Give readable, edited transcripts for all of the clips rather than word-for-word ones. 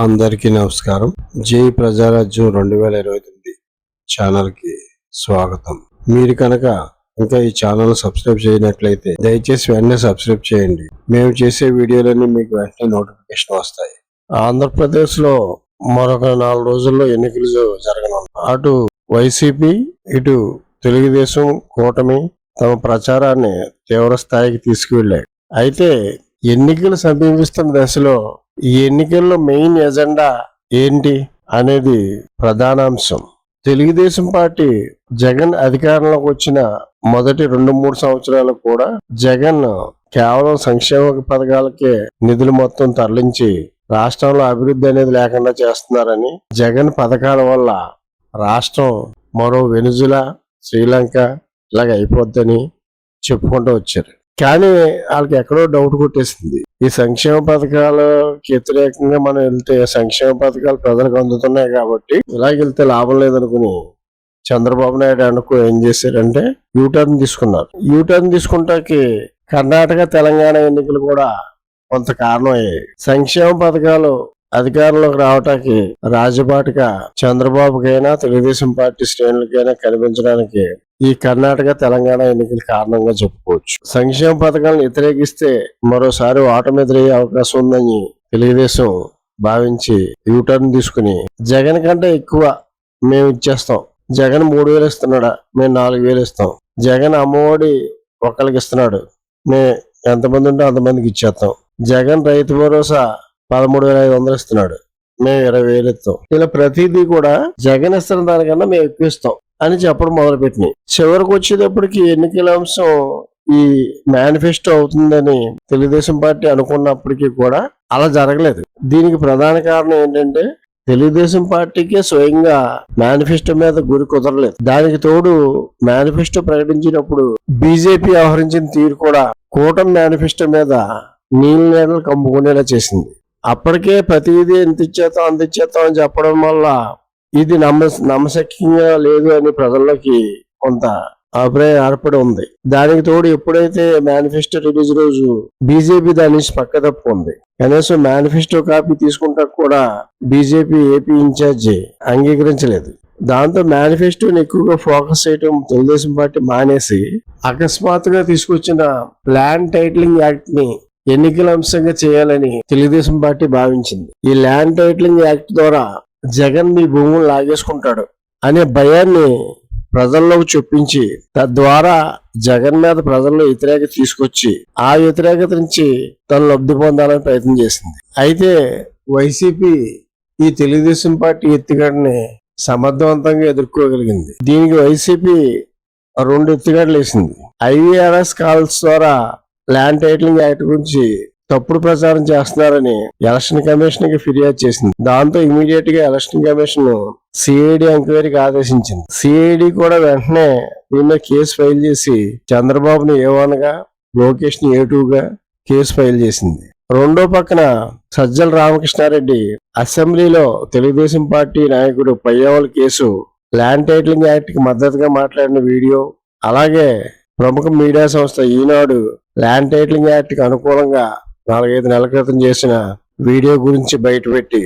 అందరికీ నమస్కారం. జై ప్రజారాజ్యం 2029 ఛానల్కి స్వాగతం. మీరు కనుక ఇంకా ఈ ఛానల్ సబ్స్క్రైబ్ చేయనట్లయితే దయచేసి వెంటనే సబ్స్క్రైబ్ చేయండి. మేము చేసే వీడియోలన్నీ మీకు వెంటనే నోటిఫికేషన్ వస్తాయి. ఆంధ్రప్రదేశ్లో మరొక 4 రోజుల్లో ఎన్నికలు జరగనున్నాయి. అటు వైసీపీ ఇటు తెలుగుదేశం కూటమి తమ ప్రచారాన్ని తీవ్ర స్థాయికి తీసుకువెళ్ళాయి. అయితే ఎన్నికలు సమీపిస్తున్న దశలో ఈ ఎన్నికల్లో మెయిన్ ఎజెండా ఏంటి అనేది ప్రధానాంశం. తెలుగుదేశం పార్టీ జగన్ అధికారంలోకి వచ్చిన మొదటి 2-3 సంవత్సరాలు కూడా జగన్ కేవలం సంక్షేమ పథకాలకే నిధులు మొత్తం తరలించి రాష్ట్రంలో అభివృద్ధి అనేది లేకుండా చేస్తున్నారని, జగన్ పథకాల వల్ల రాష్ట్రం మరో వెనుజులా, శ్రీలంక ఇలాగ అయిపోద్దని చెప్పుకుంటూ వచ్చారు. కానీ వాళ్ళకి ఎక్కడో డౌట్ కొట్టేసింది. ఈ సంక్షేమ పథకాలకి వ్యతిరేకంగా మనం వెళ్తే సంక్షేమ పథకాలు ప్రజలకు అందుతున్నాయి కాబట్టి ఇలాగ వెళ్తే లాభం లేదనుకుని చంద్రబాబు నాయుడు అనుకో ఏం చేశారంటే యూటర్న్ తీసుకున్నారు. యూటర్న్ తీసుకుంటాకి కర్ణాటక తెలంగాణ ఎన్నికలు కూడా కొంత కారణం అయ్యాయి. సంక్షేమ పథకాలు అధికారంలోకి రావటానికి రాజబాటుగా చంద్రబాబుకైనా తెలుగుదేశం పార్టీ శ్రేణులకైనా కనిపించడానికి ఈ కర్ణాటక తెలంగాణ ఎన్నికలు కారణంగా చెప్పుకోవచ్చు. సంక్షేమ పథకాలను వ్యతిరేకిస్తే మరోసారి ఓటమి ఎదురయ్యే అవకాశం ఉందని తెలుగుదేశం భావించి యూటర్న్ తీసుకుని జగన్ కంటే ఎక్కువ మేము ఇచ్చేస్తాం, జగన్ 3,000 ఇస్తున్నాడా మేము 4,000 ఇస్తాం, జగన్ అమ్మఒడి ఒకరికి ఇస్తున్నాడు మేము ఎంతమంది ఉంటే అంతమందికి ఇచ్చేస్తాం, జగన్ రైతు భరోసా 13,500 ఇస్తున్నాడు మేము 20,000 ఇస్తాం, ఇలా ప్రతిదీ కూడా జగన్ ఇస్తున్న దానికన్నా మేము ఎక్కువ ఇస్తాం అని చెప్పడం మొదలుపెట్టినాయి. చివరికి వచ్చేటప్పటికి ఎన్నికల అంశం ఈ మేనిఫెస్టో అవుతుందని తెలుగుదేశం పార్టీ అనుకున్నప్పటికీ కూడా అలా జరగలేదు. దీనికి ప్రధాన కారణం ఏంటంటే తెలుగుదేశం పార్టీకే స్వయంగా మేనిఫెస్టో మీద గురి కుదరలేదు. దానికి తోడు మేనిఫెస్టో ప్రకటించినప్పుడు బీజేపీ వ్యవహరించిన తీరు కూడా కూటమి మేనిఫెస్టో మీద నీళ్ళు కమ్ముకునేలా చేసింది. అప్పటికే ప్రతిదీ ఎంత ఇచ్చేస్తాం అంత ఇచ్చేస్తాం అని చెప్పడం వల్ల ఇది నమ్మశక్యంగా లేదు అని ప్రజల్లోకి కొంత అభిప్రాయం ఏర్పడి ఉంది. దానికి తోడు ఎప్పుడైతే మేనిఫెస్టో రిలీజ్ రోజు బీజేపీ దాని నుంచి పక్క తప్పుకుంది. కనీసం మేనిఫెస్టో కాపీ తీసుకుంటా కూడా బీజేపీ ఏపీ ఇన్ఛార్జి అంగీకరించలేదు. దాంతో మేనిఫెస్టోని ఎక్కువగా ఫోకస్ చేయడం తెలుగుదేశం పార్టీ మానేసి అకస్మాత్తుగా తీసుకొచ్చిన ల్యాండ్ టైటిలింగ్ యాక్ట్ ని ఎన్నికల అంశంగా చేయాలని తెలుగుదేశం పార్టీ భావించింది. ఈ ల్యాండ్ టైటిలింగ్ యాక్ట్ ద్వారా జగన్ మీ భూములు లాగేసుకుంటాడు అనే భయాన్ని ప్రజల్లోకి చొప్పించి తద్వారా జగన్ మీద ప్రజల్లో వ్యతిరేకత తీసుకొచ్చి ఆ వ్యతిరేకత నుంచి తను లబ్ధి పొందాలని ప్రయత్నం చేసింది. అయితే వైసీపీ ఈ తెలుగుదేశం పార్టీ ఎత్తుగడని సమర్థవంతంగా ఎదుర్కోగలిగింది. దీనికి వైసీపీ 2 ఎత్తుగడలు వేసింది. IVRS కాల్స్ ద్వారా ల్యాండ్ టైటిలింగ్ యాక్ట్ గురించి తప్పుడు ప్రచారం చేస్తున్నారని ఎలక్షన్ కమిషన్ కి ఫిర్యాదు చేసింది. దాంతో ఇమీడియట్ గా ఎలక్షన్ కమిషన్ సిఐడి ఎంక్వైరీకి ఆదేశించింది. సిఐడి కూడా వెంటనే దీని కేసు ఫైల్ చేసి చంద్రబాబుని A1 గా లోకేష్ ని A2 గా కేసు ఫైల్ చేసింది. రెండో పక్కన సజ్జల రామకృష్ణారెడ్డి అసెంబ్లీలో తెలుగుదేశం పార్టీ నాయకుడు Payyavula case land titling act కి మద్దతుగా మాట్లాడిన వీడియో, అలాగే ప్రముఖ మీడియా సంస్థ ఈనాడు ల్యాండ్ టైటిలింగ్ యాక్ట్ కి అనుకూలంగా 4-5 నెలల క్రితం చేసిన వీడియో గురించి బయటపెట్టి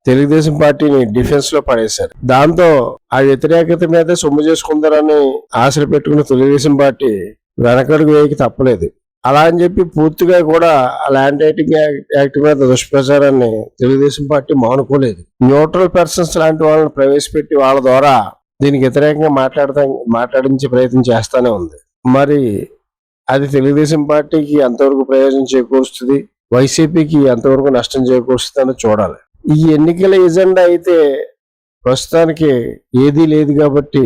తెలుగుదేశం పార్టీని డిఫెన్స్ లో పడేశారు. దాంతో ఆ వ్యతిరేకత మీద సొమ్ము చేసుకుందారని ఆశలు పెట్టుకున్న తెలుగుదేశం పార్టీ వెనకడుగు వేయకి తప్పలేదు. అలా అని చెప్పి పూర్తిగా కూడా ఆ ల్యాండ్ టైటిలింగ్ యాక్ట్ మీద దుష్ప్రచారాన్ని తెలుగుదేశం పార్టీ మానుకోలేదు. న్యూట్రల్ పర్సన్స్ లాంటి వాళ్ళని ప్రవేశపెట్టి వాళ్ళ ద్వారా దీనికి వ్యతిరేకంగా మాట్లాడించే ప్రయత్నం చేస్తానే ఉంది. మరి అది తెలుగుదేశం పార్టీకి ఎంతవరకు ప్రయోజనం చేకూరుస్తుంది, వైసీపీకి ఎంతవరకు నష్టం చేకూరుస్తుంది అని చూడాలి. ఈ ఎన్నికల ఎజెండా అయితే ప్రస్తుతానికి ఏదీ లేదు కాబట్టి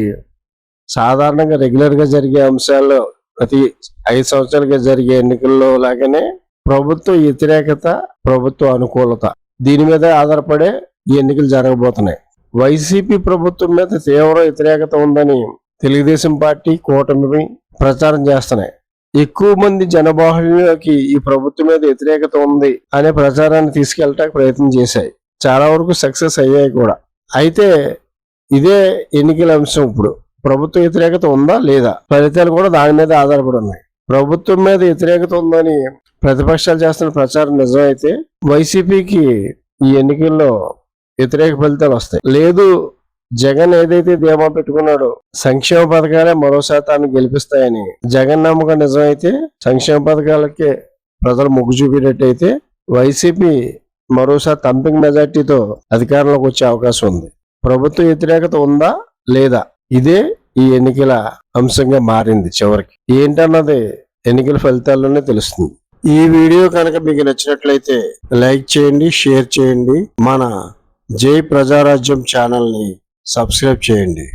సాధారణంగా రెగ్యులర్ గా జరిగే అంశాల్లో ప్రతి 5 సంవత్సరాలుగా జరిగే ఎన్నికల్లో లాగానే ప్రభుత్వ వ్యతిరేకత, ప్రభుత్వ అనుకూలత దీని మీద ఆధారపడే ఈ ఎన్నికలు జరగబోతున్నాయి. వైసీపీ ప్రభుత్వం మీద తీవ్ర వ్యతిరేకత ఉందని తెలుగుదేశం పార్టీ కూటమి ప్రచారం చేస్తున్నాయి. ఎక్కువ మంది జనబాహుల్యంలోకి ఈ ప్రభుత్వం మీద వ్యతిరేకత ఉంది అనే ప్రచారాన్ని తీసుకెళ్ళటానికి ప్రయత్నం చేశాయి. చాలా వరకు సక్సెస్ అయ్యాయి కూడా. అయితే ఇదే ఎన్నికల అంశం. ఇప్పుడు ప్రభుత్వ వ్యతిరేకత ఉందా లేదా, ఫలితాలు కూడా దాని మీద ఆధారపడి ఉన్నాయి. ప్రభుత్వం మీద వ్యతిరేకత ఉందని ప్రతిపక్షాలు చేస్తున్న ప్రచారం నిజమైతే వైసీపీకి ఈ ఎన్నికల్లో వ్యతిరేక ఫలితాలు వస్తాయి. లేదు, జగన్ ఏదైతే ధీమా పెట్టుకున్నాడో సంక్షేమ పథకాలే మరోసారి తాను గెలిపిస్తాయని, జగన్ నమ్మకం నిజమైతే సంక్షేమ పథకాలకే ప్రజలు మొగ్గు చూపేటట్టయితే వైసీపీ మరోసారి థంపింగ్ మెజార్టీతో అధికారంలోకి వచ్చే అవకాశం ఉంది. ప్రభుత్వ వ్యతిరేకత ఉందా లేదా, ఇదే ఈ ఎన్నికల అంశంగా మారింది. చివరికి ఏంటన్నది ఎన్నికల ఫలితాల్లోనే తెలుస్తుంది. ఈ వీడియో కనుక మీకు నచ్చినట్లయితే లైక్ చేయండి, షేర్ చేయండి. మన జై ప్రజారాజ్యం ఛానల్ని సబ్స్క్రైబ్ చేయండి.